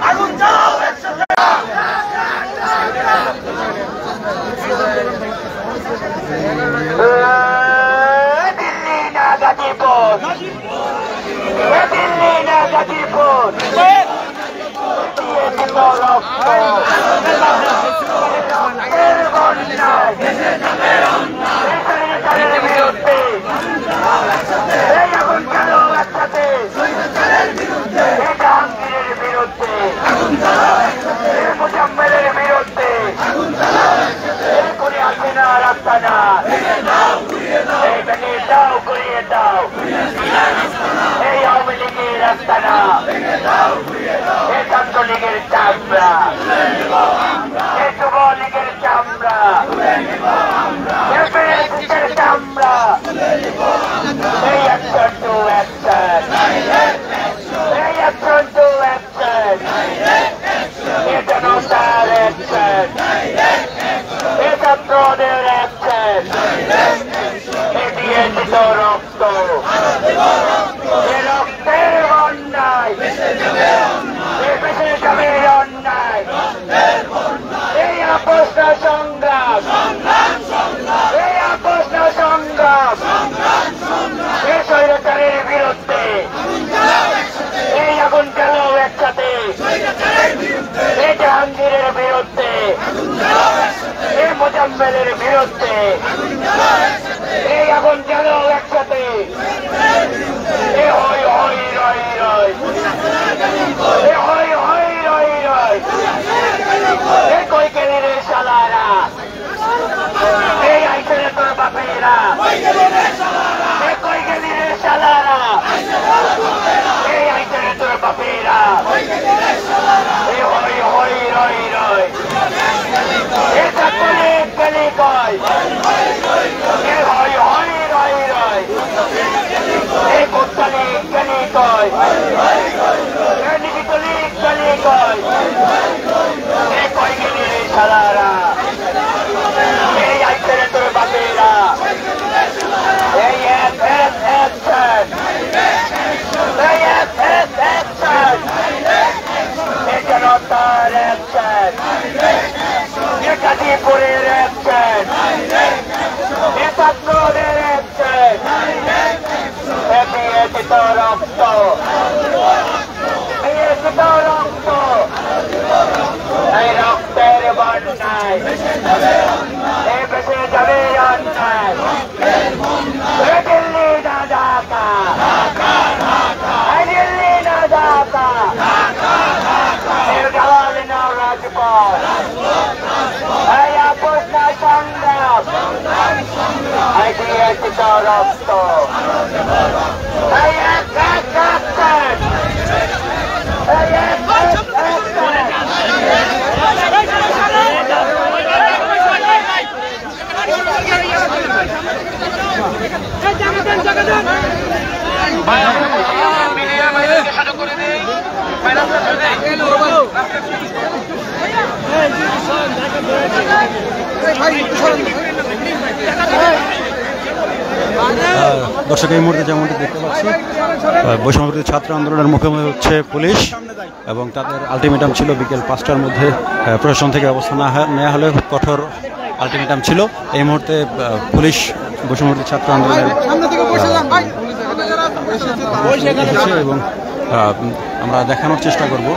আগুন জ্বালাও একসাথে। দিল্লি না গাজীপুর, দিল্লি না গাজীপুর, বিরুদ্ধে আগুন জ্বালাও একসাথে, জাহাঙ্গীরের বিরুদ্ধে, মুজাম্মেলের বিরুদ্ধে, করে আসে না রাস্তা না, ভেঙে দাও ঘুরিয়ে দাও, এই আওয়ামী লীগের রাস্তা না, এই ছাত্রলীগের চামড়া, এই যুবলীগের চামড়া, এই চামড়া, এই অ্যাকশন টু অ্যাকশন, এই অ্যাকশন টু অ্যাকশন, এই জনতার অ্যাকশন, এই ছাত্রদের অ্যাকশন, এই দিয়েছি তো রক্ত, এই রক্তের বন্যায় এই বেঁচে যাবে অন্যায়, এই আপোষ না সংগ্রাম, এই আপোষ না সংগ্রাম, এই স্বৈরাচারের বিরুদ্ধে, এই আগুন জ্বালাও একসাথে, এই জাহাঙ্গীরের বিরুদ্ধে, এই মুজাম্মেলের বিরুদ্ধে, এই আগুন জ্বালাও একসাথে, এই হই হই রই রই, এই হই হই রই রই, এই কই গেলি রে শালারা, এই আইসে রে তোর বাপেরা, এই কই গেলি রে শালারা, এই আইসে রে তোর বাপেরা, এই হই হই রই রই, এই চাকরি গেলি কই, এই হই হই রই রই, এই কোত্তালি গেলি কই, এই নিকিতলি গেলি কই, এই কই গেলি রে শালারা, এই আইসে রে তোর বাপেরা, এই অ্যাকশন, এই অ্যাকশন, এই জনতার অ্যাকশন, এই গাজীপুরের অ্যাকশন, এই ছাত্রদের অ্যাকশন, এই দিয়েছি তো রক্ত, দিয়েছি তো রক্ত, এই রক্তের বন্যায় এই বেঁচে যাবে অন্যায়, এই দিল্লি না ঢাকা, এই দিল্লি না ঢাকা, এই জওয়াল না রাজপথ, এই আপোষ না সংগ্রাম, এই দিয়েছি তো রক্ত, এই অ্যাকশন, এই অ্যাকশন। দর্শক এই মুহূর্তে যেমনটি দেখতে পাচ্ছি বৈষম্যবিরোধী ছাত্র আন্দোলনের মুখোমুখি হচ্ছে পুলিশ এবং তাদের আলটিমেটাম ছিল বিকেল 5টার মধ্যে প্রশাসন থেকে অবস্থান নেওয়া হলে কঠোর আলটিমেটাম ছিল। এই মুহূর্তে পুলিশ বৈষম্যবিরোধী ছাত্র আন্দোলনের এবং আমরা দেখানোর চেষ্টা করব।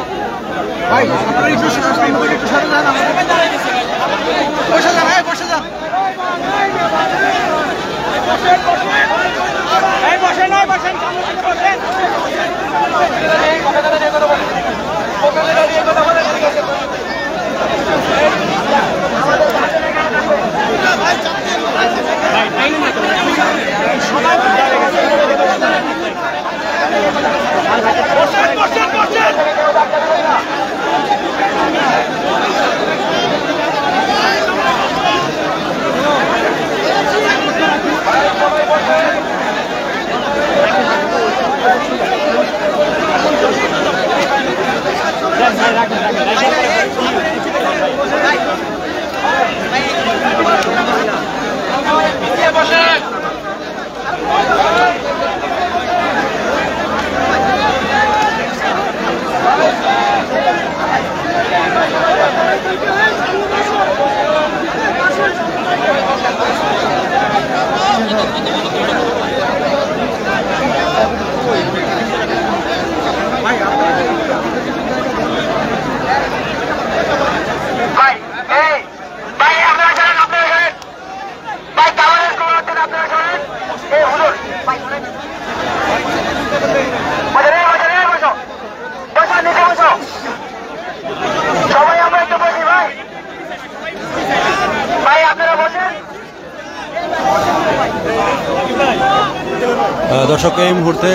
দর্শক, এই মুহূর্তে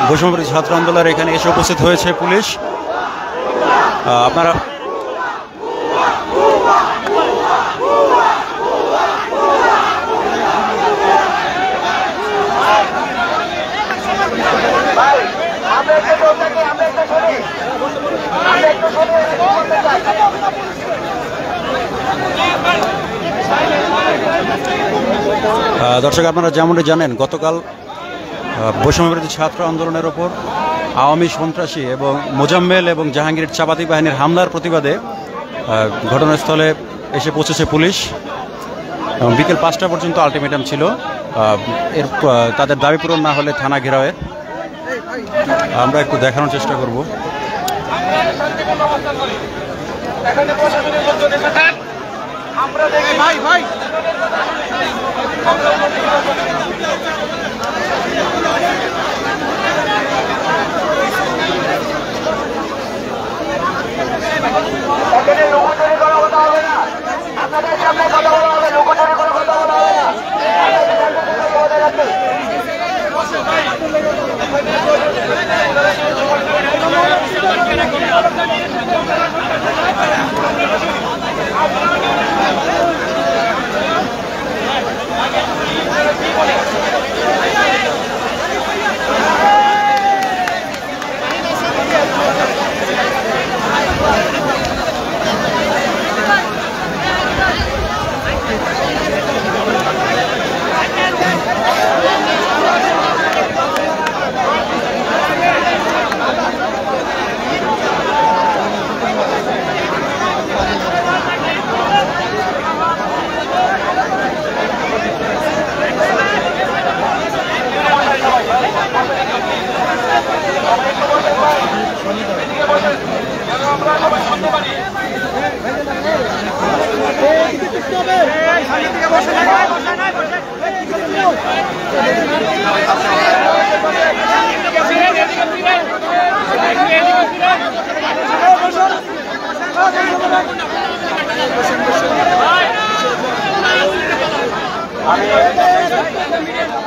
বৈষম্যবিরোধী ছাত্র আন্দোলনের এখানে এসে উপস্থিত হয়েছে পুলিশ। আপনারা দর্শক, আপনারা যেমনটি জানেন, গতকাল বৈষম্যবিরোধী ছাত্র আন্দোলনের ওপর আওয়ামী সন্ত্রাসী এবং মোজাম্মেল এবং জাহাঙ্গীর চাপাতি বাহিনীর হামলার প্রতিবাদে ঘটনাস্থলে এসে পৌঁছেছে পুলিশ। বিকেল 5টা পর্যন্ত আলটিমেটাম ছিল। তাদের দাবি পূরণ না হলে থানা ঘেরাওয়ের। আমরা একটু দেখানোর চেষ্টা করব।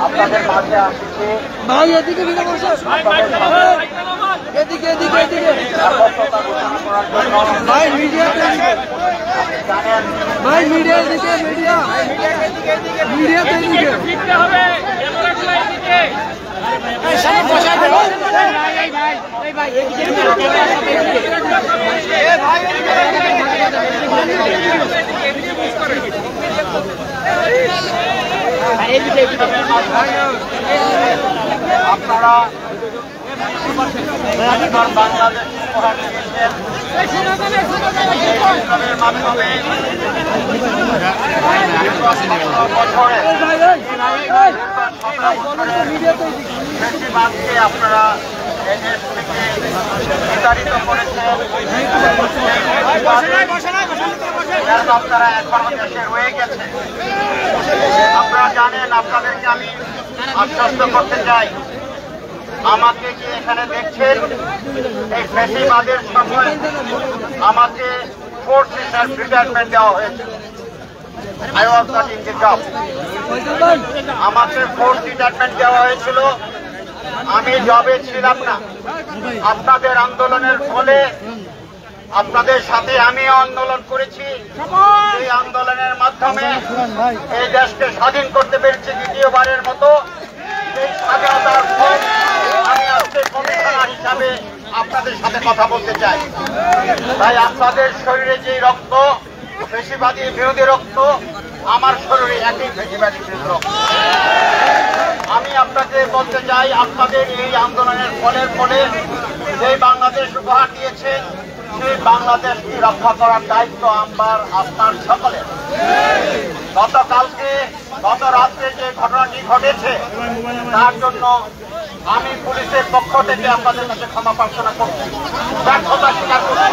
আপনাদের মাঝে আসছে ভাই, এদিকে ভাই, মিডিয়াতে ভাই, মিডিয়াতে আপনারা বাংলাদেশ মাধ্যমে বেশিরভাগকে আপনারা এদের থেকে বিতাড়িত করেছেন। আপনারা এখন দেশে রয়ে গেছে। আপনারা জানেন, আপনাদেরকে আমি আশ্বস্ত করতে চাই, আমাকে যে এখানে দেখছেন, এই ফ্যাসিবাদের সময় আমাকে ফোর্স রিটায়ারমেন্ট দেওয়া হয়েছে। I was not in the job. আমাকে ফোর্স রিটায়ারমেন্ট দেওয়া হয়েছিল, আমি জবে ছিলাম না। আপনাদের আন্দোলনের ফলে আপনাদের সাথে আমি আন্দোলন করেছি। এই আন্দোলনের মাধ্যমে এই দেশকে স্বাধীন করতে পেরেছি দ্বিতীয়বারের মতো। এই স্বাধীনতার ফল আমি আজকে কমিশনার হিসাবে আপনাদের সাথে কথা বলতে চাই। তাই আপনাদের শরীরে যে রক্ত, ফ্যাসিবাদী বিরোধী রক্ত, আমার শরীরে একই ফ্যাসিবাদী বিরোধী রক্ত। আমি আপনাকে বলতে চাই, আপনাদের এই আন্দোলনের ফলে যে বাংলাদেশ উপহার দিয়েছেন, সেই বাংলাদেশকে রক্ষা করার দায়িত্ব আপনার সকলের। গত রাত্রে যে ঘটনাটি ঘটেছে, তার জন্য আমি পুলিশের পক্ষ থেকে আপনাদের কাছে ক্ষমা প্রার্থনা করছি, ব্যর্থতা স্বীকার করছি।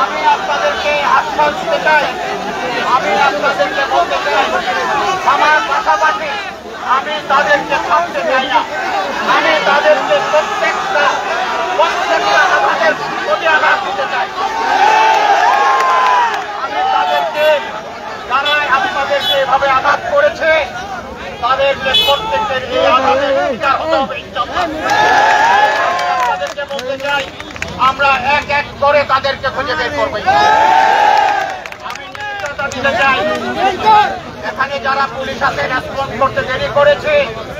আমি আপনাদেরকে আশ্বাস দিতে চাই, আমি আপনাদেরকে বলতে চাই, আমার পাশাপাশি আমি তাদেরকে থামতে চাই না। আমি তাদেরকে প্রত্যেকটা আমাদের প্রতি আঘাত দিতে চাই। আমি তাদেরকে, যারা আপনাদেরকে এভাবে আঘাত করেছে, তাদেরকে আমরা এক এক করে তাদেরকে খুঁজে বের করবো। আমি নিশ্চয়তা দিতে চাই, এখানে যারা পুলিশ আছে রেসপন্স করতে দেরি করেছে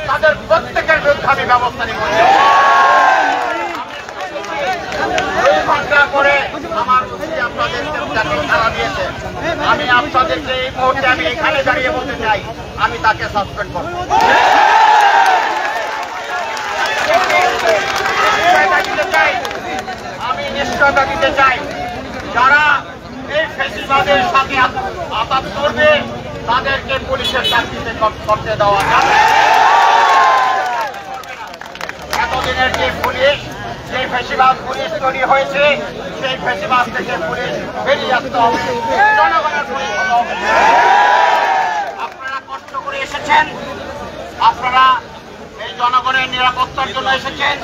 তাদের প্রত্যেকের বিরুদ্ধে আমি ব্যবস্থা নিব। 2 ঘন্টা করে আমার আপনাদেরকে খেলা দিয়েছে, আমি আপনাদেরকে এই মুহূর্তে আমি এখানে দাঁড়িয়ে বলতে চাই আমি তাকে সাসপেন্ড করব। আমি নিশ্চয়তা দিতে চাই, যারা এই ফেসিবাদের সাথে আঘাত করবে তাদেরকে পুলিশের চাকরিতে করতে দেওয়া যাবে। এতদিনের যে পুলিশ, যে ফেসিবাদ পুলিশ তৈরি হয়েছে, সেই ফেসিবাদ থেকে পুলিশ বেরিয়ে আসতে হবে, জনগণের পুলিশ হতে হবে। আপনারা কষ্ট করে এসেছেন, আপনারা এই জনগণের নিরাপত্তার জন্য এসেছেন।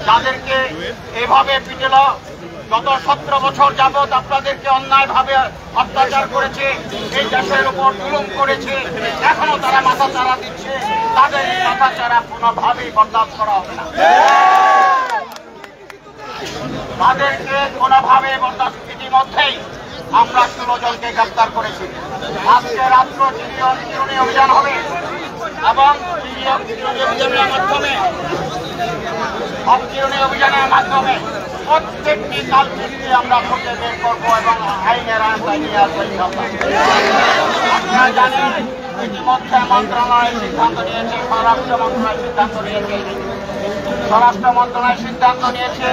যাদেরকে এভাবে পিটেল, গত 17 বছর যাবৎ আপনাদেরকে অন্যায়ভাবে অত্যাচার করেছে, এই দেশের উপর জুলুম করেছে, এখনো তারা মাথা চারা দিচ্ছে, তাদের এই মাথা চারা কোনোভাবেই বরদাস্ত করা হবে না। তাদেরকে কোনোভাবে বরদাস্ত, ইতিমধ্যেই আমরা 16 জনকে গ্রেফতার করেছি। আজকে রাত্র চিরুনি অভিযান হবে এবং অভিযানের মাধ্যমে প্রত্যেকটি কালকে আমরা খুঁজে বের করবো এবং আইনের আওতায় নিয়ে আসবো। আপনারা জানেন ইতিমধ্যে মন্ত্রণালয় সিদ্ধান্ত নিয়েছে, স্বরাষ্ট্র মন্ত্রণালয় সিদ্ধান্ত নিয়েছে,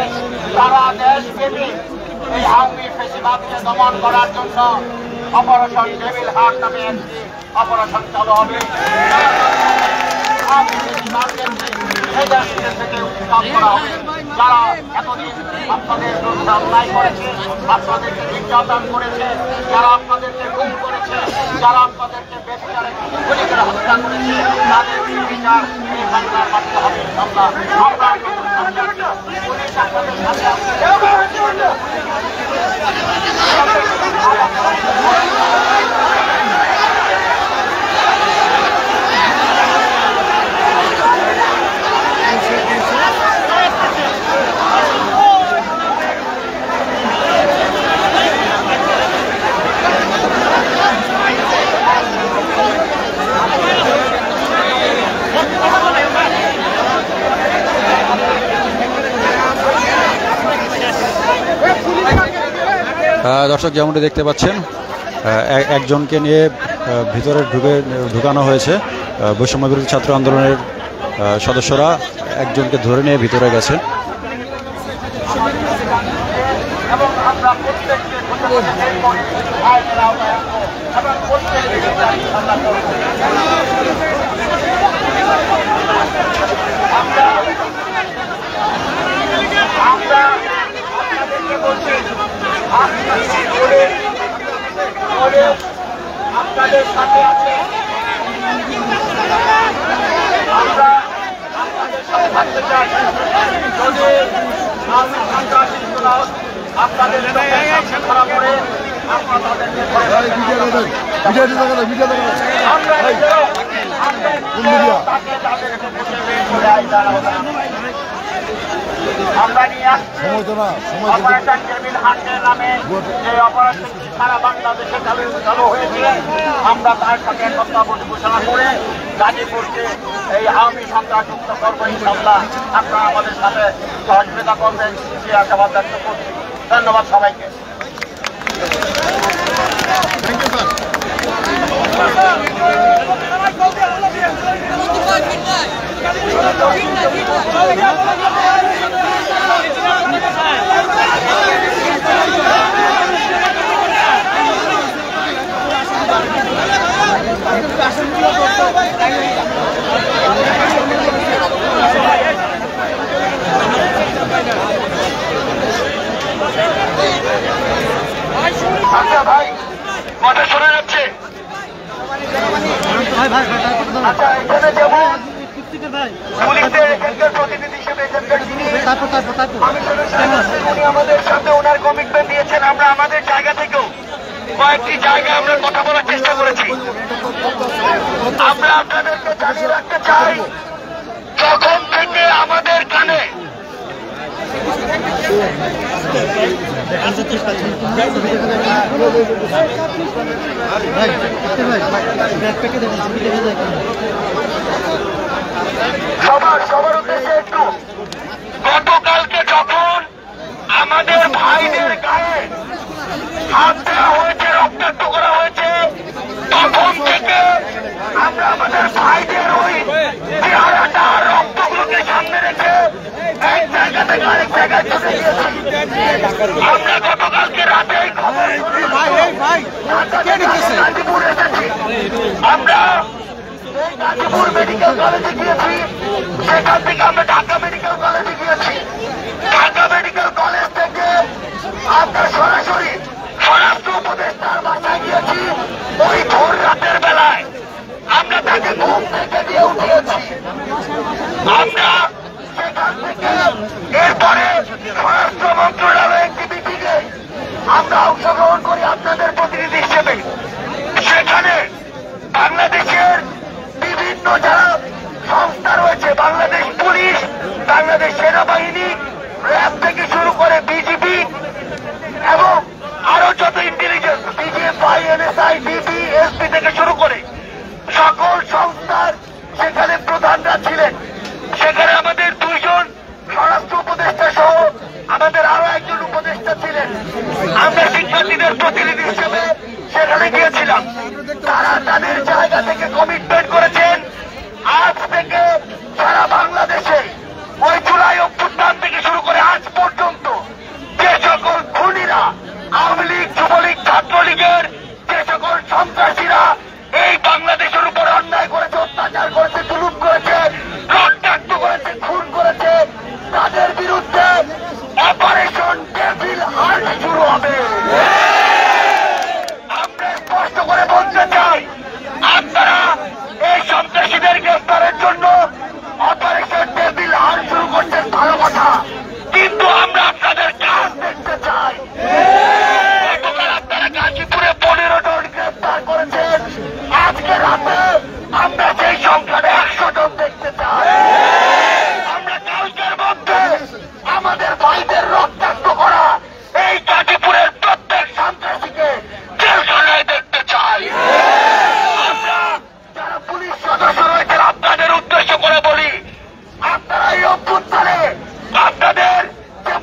সারা দেশব্যাপী এই আওয়ামী ফেসিবাদকে দমন করার জন্য অপারেশন ডেভিল হার্ট নামে একটি অপারেশন চালু হবে। যারা এতদিন আপনাদের বিরুদ্ধে অন্যায় করেছে, আপনাদেরকে নির্যাতন করেছে, যারা আপনাদেরকে গুম করেছে, যারা আপনাদেরকে বেচারে গুলি করে হত্যা করেছে, তাদের বিচার এই বাংলার মানতে হবে। পুলিশ আপনাদের সাথে দর্শক যেমনটি দেখতে পাচ্ছেন, একজনকে নিয়ে ভিতরে ঢুকানো হয়েছে। বৈষম্য বিরোধী ছাত্র আন্দোলনের সদস্যরা একজনকে ধরে নিয়ে ভিতরে গেছে। আপনাদের সাথে আছে, আমরা আপনাদের সাথে থাকতে চাই। যদি আওয়ামী সন্ত্রাসীগুলো আপনাদের ধরা পড়ে আমরা তাদেরকে আমরা নিয়ে আসছি অপারেশন ডেভিল হান্টের নামে যে অপারেশন সারা বাংলাদেশে চালু হয়েছে। আমরা তার সাথে একতা ঘোষণা করে গাজীপুরকে এই আওয়ামী সন্ত্রাসমুক্ত করবো ইনশাআল্লাহ। আপনারা আমাদের সাথে সহযোগিতা করবেন, সে আশাবাদ ব্যক্ত করছি। ধন্যবাদ সবাইকে। আচ্ছা ভাই, কথা শোনা যাচ্ছে? আচ্ছা, এখানে যেমন পুলিশের এখানকার প্রতিনিধি হিসেবে উনি আমাদের সাথে ওনার কমিটমেন্ট দিয়েছেন। আমরা আমাদের জায়গা থেকেও কয়েকটি জায়গায় আমরা কথা বলার চেষ্টা করেছি। আমরা আপনাদেরকে জানিয়ে রাখতে চাই, যখন থেকে আমাদের কানে সবার উদ্দেশ্যে একটু, গতকালকে যখন আমাদের ভাইদের গায়ে হাত দেওয়া হয়েছে, রক্তাক্ত করা হয়েছে, তখন থেকে আমরা আমাদের ভাইদের ওই চেহারাটা রক্তগুলোকে সামনে রেখে এক জায়গা থেকে আরেক জায়গায় চলে গিয়েছি। আমরা গতকালকে রাতে গাজীপুর এসেছি। আমরা গাজীপুর মেডিকেল কলেজে গিয়েছি, সেখান থেকে আমরা ঢাকা মেডিকেল কলেজে গিয়েছি। ঢাকা মেডিকেল কলেজ থেকে আমরা সরাসরি স্বরাষ্ট্র উপদেষ্টার বাসায় গিয়েছি। ওই ভোর রাতের বেলায় আমরা তাকে ঘুম থেকে দিয়ে উঠিয়েছি। আমরা সেখান থেকে এরপরে স্বরাষ্ট্র মন্ত্রণালয়ের একটি মিটিংয়ে আমরা অংশগ্রহণ করি আপনাদের প্রতিনিধি হিসেবে। সেখানে বাংলাদেশের বিভিন্ন যারা সংস্থা রয়েছে, বাংলাদেশ পুলিশ, বাংলাদেশ সেনাবাহিনী, র্যাব থেকে শুরু করে বিজিবি এবং আরো যত intelligence, DGFI, NSI, DB, SP থেকে শুরু করে সকল সংস্থার সেখানে প্রধানরা ছিলেন। সেখানে আমাদের দুইজন স্বরাষ্ট্র উপদেষ্টা সহ আমাদের আরো একজন উপদেষ্টা ছিলেন। আমরা শিক্ষার্থীদের প্রতিনিধি হিসেবে সেখানে গিয়েছিলাম। তারা তাদের জায়গা থেকে কমিটমেন্ট করেছেন আজ থেকে সারা বাংলাদেশে ওই জুলাই অভ্যুত্থান থেকে শুরু করে আজ পর্যন্ত যে সকল খুনিরা, আওয়ামী লীগ, যুবলীগ, ছাত্রলীগের যে সকল সন্ত্রাসীরা এই বাংলাদেশের উপর অন্যায় করেছে, অত্যাচার করেছে, জুলুম করেছে, রক্তাক্ত করেছে, খুন করেছে, তাদের বিরুদ্ধে অপারেশন ডেভিল হান্ট শুরু হবে। আমরা স্পষ্ট করে বলতে চাই, আপনারা এই সন্ত্রাসীদের গ্রেফতারের জন্য অপারেশন ডেভিল হান্ট শুরু করছেন, ভালো কথা, কিন্তু আমরা আপনাদের কাজ দেখতে চাই। গতকাল আপনারা গাজীপুরে 15 জন গ্রেফতার করেছেন, আজকে রাতে আমরা সেই সংখ্যাটা 100 জন দেখতে চাই। আমরা কালকের মধ্যে আমাদের ভাইদের রক্তাক্ত করা এই গাজীপুরের প্রত্যেক সন্ত্রাসীকে জেলখানায় দেখতে চাই। আমরা যারা পুলিশ সদস্য রয়েছেন আপনাদের উদ্দেশ্য করে বলি, আপনারা এই অভ্যুত্থানে আপনাদের যে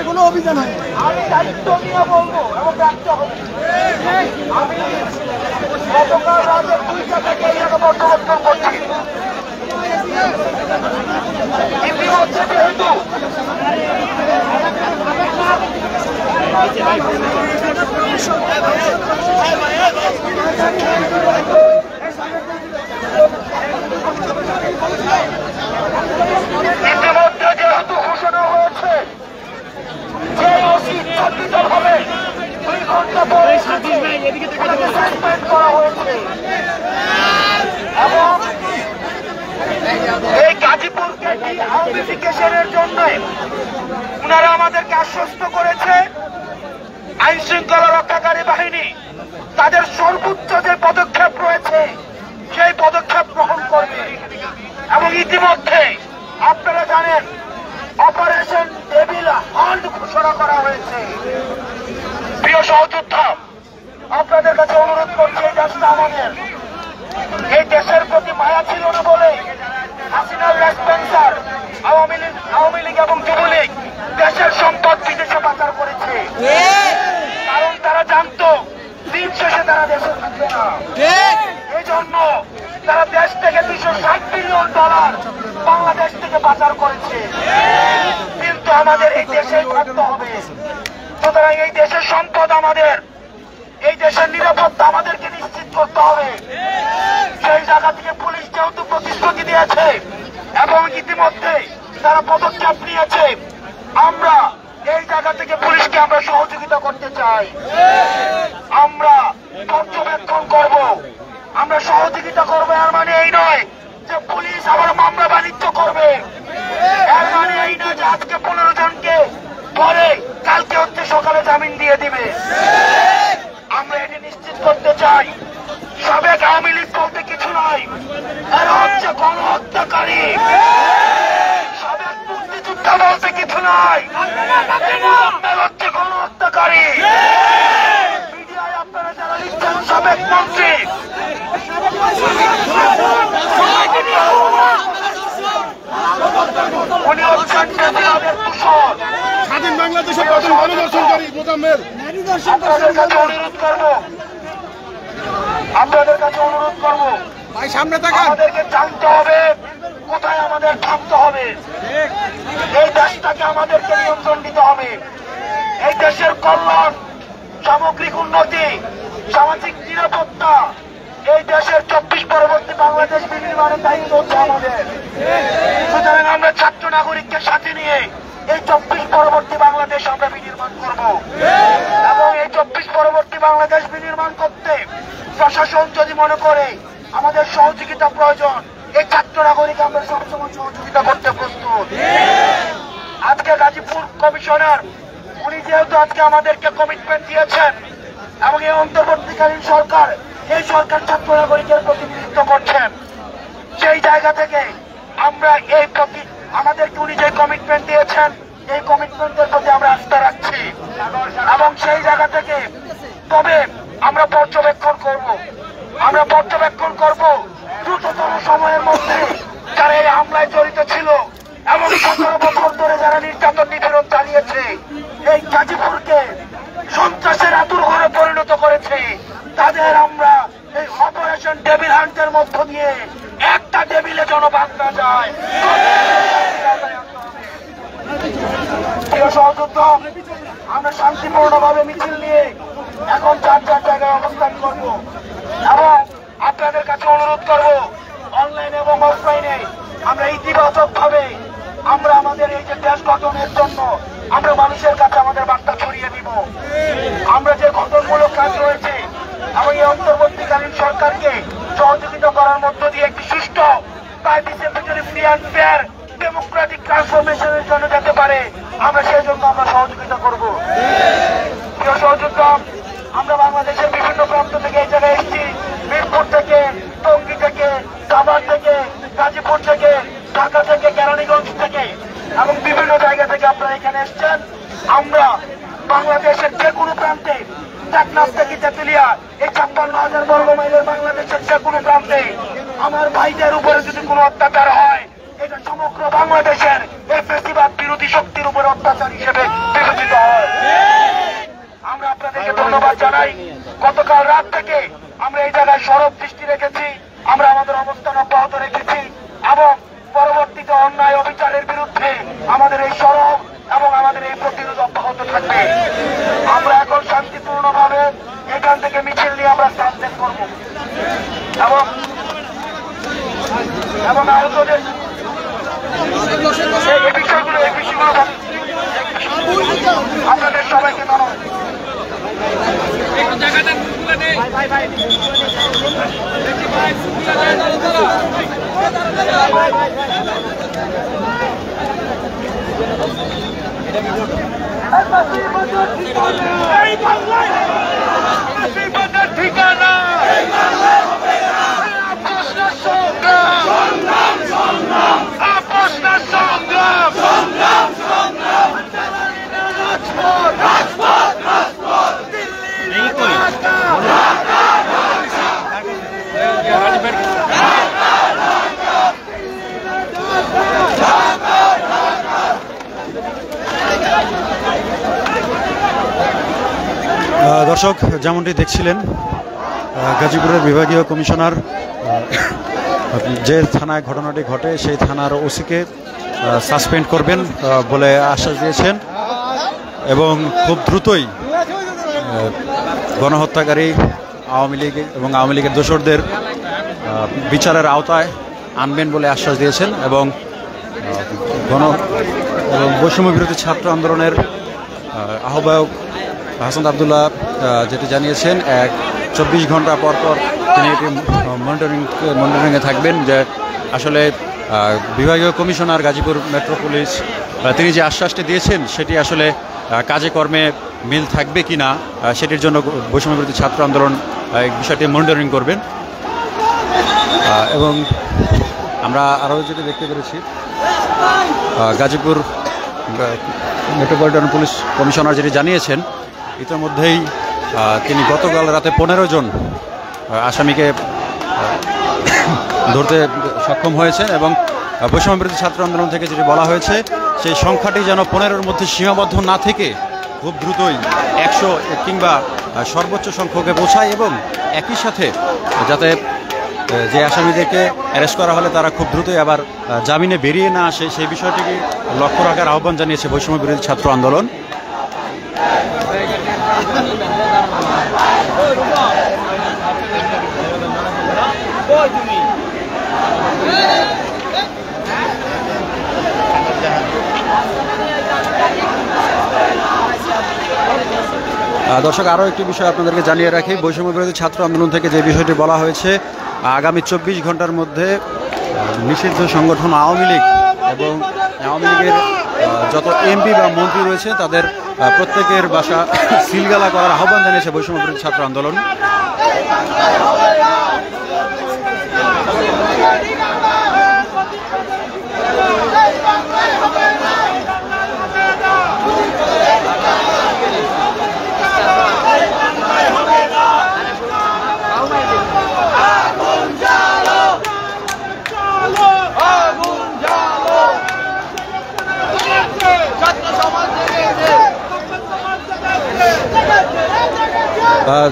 কোনো অভিযান হয় আমি দায়িত্ব নিয়ে বলবো এবং রাখতে হবে। আমি গতকাল রাতে 2টা থেকে এলাকা পর্যবেক্ষণ করছি। ইতিমধ্যে যেহেতু ঘোষণা হয়েছে যে ওসি হবে 2 ঘন্টা পরে সাসপেন্ড করা হয়েছে এবং এই গাজীপুরকে আউটফিকেশনের জন্য ওনারা আমাদেরকে আশ্বস্ত করেছে আইন শৃঙ্খলা রক্ষাকারী বাহিনী তাদের সর্বোচ্চ যে পদক্ষেপ রয়েছে সেই পদক্ষেপ গ্রহণ করবে এবং ইতিমধ্যে আপনারা জানেন অপারেশন ডেভিল হান্ট ঘোষণা করা হয়েছে। প্রিয় সহযোদ্ধা, আপনাদের কাছে অনুরোধ করছি এই দেশটা আমাদের, এই দেশের প্রতি মায়া ছিল না বলে হাসিনার রেসপেন্সার আওয়ামী লীগ এবং যুবলীগ দেশের সম্পদ বিদেশে পাচার করেছে, কারণ তারা জানতো দিন শেষে তারা দেশে থাকবে না। এই জন্য তারা দেশ থেকে $260 বিলিয়ন বাংলাদেশ থেকে পাচার করেছে। কিন্তু আমাদের এই দেশেই থাকতে হবে। সুতরাং এই দেশের সম্পদ আমাদের, এই দেশের নিরাপত্তা আমাদেরকে নিশ্চিত করতে হবে। সেই জায়গা থেকে পুলিশ যেহেতু প্রতিশ্রুতি দিয়েছে এবং ইতিমধ্যে তারা পদক্ষেপ নিয়েছে, আমরা এই জায়গা থেকে পুলিশকে আমরা সহযোগিতা করতে চাই। আমরা পর্যবেক্ষণ করব, আমরা সহযোগিতা করবো। এর মানে এই নয় যে পুলিশ আবার মামলা বাণিজ্য করবে, এর মানে এই নয় যে আজকে 15 জনকে পরে কালকে হচ্ছে সকালে জামিন দিয়ে দিবে। আমরা এটি নিশ্চিত করতে চাই সাবেক আওয়ামী লীগ বলতে কিছু নয়, এরা হচ্ছে গণহত্যাকারী। সাবেক মুক্তিযোদ্ধা বলতে কিছু নয়, এরা হচ্ছে গণহত্যাকারী। মিডিয়ায় আপনারা যারা লিখছেন সাবেক মন্ত্রী, উনি হচ্ছেন স্বাধীন বাংলাদেশের প্রথম গণদর্শনকারী মোজাম্মেল। আপনাদের কাছে অনুরোধ করবো ভাই সামনে থাকা আমাদেরকে জানতে হবে কোথায় আমাদের থামতে হবে। এই দেশটাকে আমাদেরকে নিয়ন্ত্রণ দিতে হবে। এই দেশের কল্যাণ, সামগ্রিক উন্নতি, সামাজিক নিরাপত্তা, এই দেশের 24 পরবর্তী বাংলাদেশ বিনির্মাণের দায়িত্ব হচ্ছে আমাদের। সুতরাং আমরা ছাত্র নাগরিককে সাথে নিয়ে এই 24 পরবর্তী বাংলাদেশ আমরা বিনির্মাণ করব এবং এই 24 পরবর্তী বাংলাদেশ বিনির্মাণ করতে প্রশাসন যদি মনে করে আমাদের সহযোগিতা প্রয়োজন, এই ছাত্র নাগরিক আমরা সবসময় সহযোগিতা করতে প্রস্তুত। আজকে গাজীপুর কমিশনার উনি যেহেতু আজকে আমাদেরকে কমিটমেন্ট দিয়েছেন এবং এই অন্তর্বর্তীকালীন সরকার, এই সরকার ছাত্র নাগরিকের প্রতিনিধিত্ব করছেন, সেই জায়গা থেকে আমরা এই আমাদেরকে উনি যে কমিটমেন্ট দিয়েছেন এই কমিটমেন্টের প্রতি আমরা আস্থা রাখছি এবং সেই জায়গা থেকে তবে আমরা পর্যবেক্ষণ করব। আমরা পর্যবেক্ষণ করব দ্রুততম সময়ের মধ্যে যারা এই হামলায় জড়িত ছিল এবং 17 বছর ধরে যারা নির্যাতন নিপীড়ন চালিয়েছে, এই গাজীপুরকে সন্ত্রাসের আতুরঘরে পরিণত করেছে, তাদের আমরা এই অপারেশন ডেভিল হান্টের মধ্য দিয়ে একটা টেবিলে যেন বাদ না যায়। প্রিয় সহযোদ্ধ, আমরা শান্তিপূর্ণভাবে মিছিল নিয়ে এখন যার যার জায়গায় অবস্থান করব এবং আপনাদের কাছে অনুরোধ করব অনলাইনে এবং অফলাইনে আমরা ইতিবাচক ভাবে আমরা আমাদের এই যে দেশ গঠনের জন্য আমরা মানুষের কাছে আমাদের বার্তা ছড়িয়ে দিব। আমরা যে গঠনমূলক কাজ রয়েছে এবং এই অন্তর্বর্তীকালীন সরকারকে সহযোগিতা করার মধ্য দিয়ে একটি সুষ্ঠু participatory free and fair democratic ট্রান্সফরমেশনের জন্য যেতে পারে, আমরা সেই জন্য আমরা সহযোগিতা করব। প্রিয় সহযোদ্ধা, আমরা বাংলাদেশের বিভিন্ন প্রান্ত থেকে এই জায়গায় এসেছি। মিরপুর থেকে, টঙ্গী থেকে, সাভার থেকে, গাজীপুর থেকে, ঢাকা থেকে, কেরানীগঞ্জ থেকে এবং বিভিন্ন জায়গা থেকে আপনারা এখানে এসেছেন। আমরা বাংলাদেশের যে কোনো প্রান্তে, টেকনাফ থেকে তেতুলিয়া, এই 56,000 বর্গ মাইলের বাংলাদেশের যে কোনো প্রান্তে আমার ভাইদের উপরে যদি কোনো অত্যাচার হয়, এটা সমগ্র বাংলাদেশের এই ফ্যাসিবাদ বিরোধী শক্তির উপরে অত্যাচার হিসেবে বিবেচিত হয়। আমরা আপনাদেরকে ধন্যবাদ জানাই। গতকাল রাত থেকে আমরা এই জায়গায় সরব দৃষ্টি রেখেছি, আমরা আমাদের অবস্থান অব্যাহত রেখেছি এবং পরবর্তীতে অন্যায় অবিচারের বিরুদ্ধে আমাদের এই সরব এবং আমাদের এই প্রতিরোধ অব্যাহত থাকবে। আমরা এখন শান্তিপূর্ণভাবে এখান থেকে মিছিল নিয়ে আমরা স্থান ত্যাগ করব এবং আহতদের এই বিষয়গুলো আপনাদের সবাইকে ধন্যবাদ। ঠিকানা দর্শক, যেমনটি দেখছিলেন, গাজীপুরের বিভাগীয় কমিশনার যে থানায় ঘটনাটি ঘটে সেই থানার ওসিকে সাসপেন্ড করবেন বলে আশ্বাস দিয়েছেন এবং খুব দ্রুতই গণহত্যাকারী আওয়ামী লীগ এবং আওয়ামী লীগের দোসরদের বিচারের আওতায় আনবেন বলে আশ্বাস দিয়েছেন এবং বৈষম্য বিরোধী ছাত্র আন্দোলনের আহ্বায়ক হাসান আবদুল্লাহ যেটি জানিয়েছেন 24 ঘন্টা পর পর তিনি এটি মনিটরিংয়ে থাকবেন, যে আসলে বিভাগীয় কমিশনার গাজীপুর মেট্রো পুলিশ তিনি যে আশ্বাসটি দিয়েছেন সেটি আসলে কাজে কর্মে মিল থাকবে কিনা সেটির জন্য বৈষম্য বিরোধী ছাত্র আন্দোলন বিষয়টি মনিটরিং করবেন। এবং আমরা আরও যেটি দেখতে পেরেছি, গাজীপুর মেট্রোপলিটন পুলিশ কমিশনার যেটি জানিয়েছেন ইতিমধ্যেই তিনি গতকাল রাতে 15 জন আসামিকে ধরতে সক্ষম হয়েছেন এবং বৈষম্য বিরোধী ছাত্র আন্দোলন থেকে যেটি বলা হয়েছে সেই সংখ্যাটি যেন 15-র মধ্যে সীমাবদ্ধ না থেকে খুব দ্রুতই 100 কিংবা সর্বোচ্চ সংখ্যকে পৌঁছায় এবং একই সাথে যাতে যে আসামিদেরকে অ্যারেস্ট করা হলে তারা খুব দ্রুতই আবার জামিনে বেরিয়ে না আসে সেই বিষয়টিকে লক্ষ্য রাখার আহ্বান জানিয়েছে বৈষম্য বিরোধী ছাত্র আন্দোলন। দর্শক, আরও একটি বিষয় আপনাদেরকে জানিয়ে রাখি, বৈষম্য বিরোধী ছাত্র আন্দোলন থেকে যে বিষয়টি বলা হয়েছে আগামী 24 ঘন্টার মধ্যে নিষিদ্ধ সংগঠন আওয়ামী লীগ এবং আওয়ামী লীগের যত এমপি বা মন্ত্রী রয়েছে তাদের প্রত্যেকের বাসা সিলগালা করার আহ্বান জানিয়েছে বৈষম্য বিরোধী ছাত্র আন্দোলন।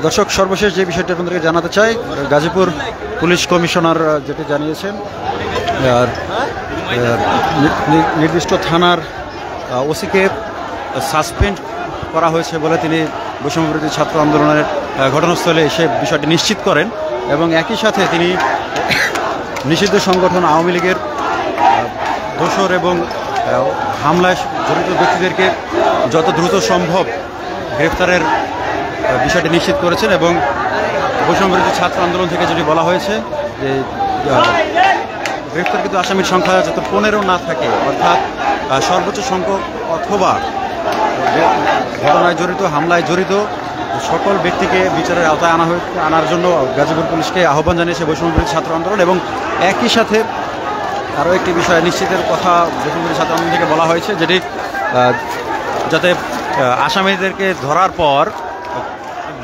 দর্শক, সর্বশেষ যে বিষয়টি আপনাদেরকে জানাতে চাই, গাজীপুর পুলিশ কমিশনার যেটি জানিয়েছেন নির্দিষ্ট থানার ওসিকে সাসপেন্ড করা হয়েছে বলে তিনি বৈষম্য বিরোধী ছাত্র আন্দোলনের ঘটনাস্থলে এসে বিষয়টি নিশ্চিত করেন এবং একই সাথে তিনি নিষিদ্ধ সংগঠন আওয়ামী লীগের দোষর এবং হামলায় জড়িত ব্যক্তিদেরকে যত দ্রুত সম্ভব গ্রেফতারের বিষয়টি নিশ্চিত করেছেন এবং বৈষম্যবিরোধী ছাত্র আন্দোলন থেকে যেটি বলা হয়েছে যে গ্রেফতারকৃত আসামির সংখ্যা যাতে 15 না থাকে, অর্থাৎ সর্বোচ্চ সংখ্যক অথবা ঘটনায় জড়িত, হামলায় জড়িত সকল ব্যক্তিকে বিচারের আওতায় আনার জন্য গাজীপুর পুলিশকে আহ্বান জানিয়েছে বৈষম্যবিরোধী ছাত্র আন্দোলন। এবং একই সাথে আরও একটি বিষয় নিশ্চিতের কথা বৈষম্যবিরোধী ছাত্র আন্দোলন থেকে বলা হয়েছে, যেটি যাতে আসামিদেরকে ধরার পর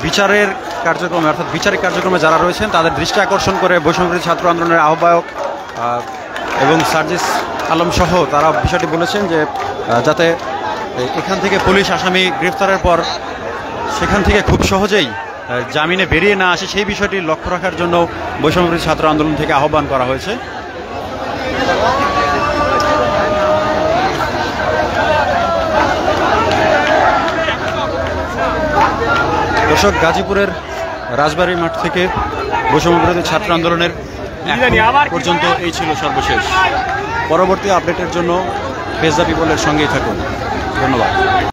বিচারের কার্যক্রমে, অর্থাৎ বিচারিক কার্যক্রমে যারা রয়েছেন তাদের দৃষ্টি আকর্ষণ করে বৈষম্যবিরোধী ছাত্র আন্দোলনের আহ্বায়ক এবং সার্জিস আলম সহ তারা বিষয়টি বলেছেন যে যাতে এখান থেকে পুলিশ আসামি গ্রেফতারের পর সেখান থেকে খুব সহজেই জামিনে বেরিয়ে না আসে, সেই বিষয়টি লক্ষ্য রাখার জন্য বৈষম্যবিরোধী ছাত্র আন্দোলন থেকে আহ্বান করা হয়েছে। দর্শক, গাজীপুরের রাজবাড়ী মাঠ থেকে বৈষম্যবিরোধী ছাত্র আন্দোলনের এখন পর্যন্ত এই ছিল সর্বশেষ। পরবর্তী আপডেটের জন্য ফেজ দ্য পিপলের সঙ্গেই থাকুন। ধন্যবাদ।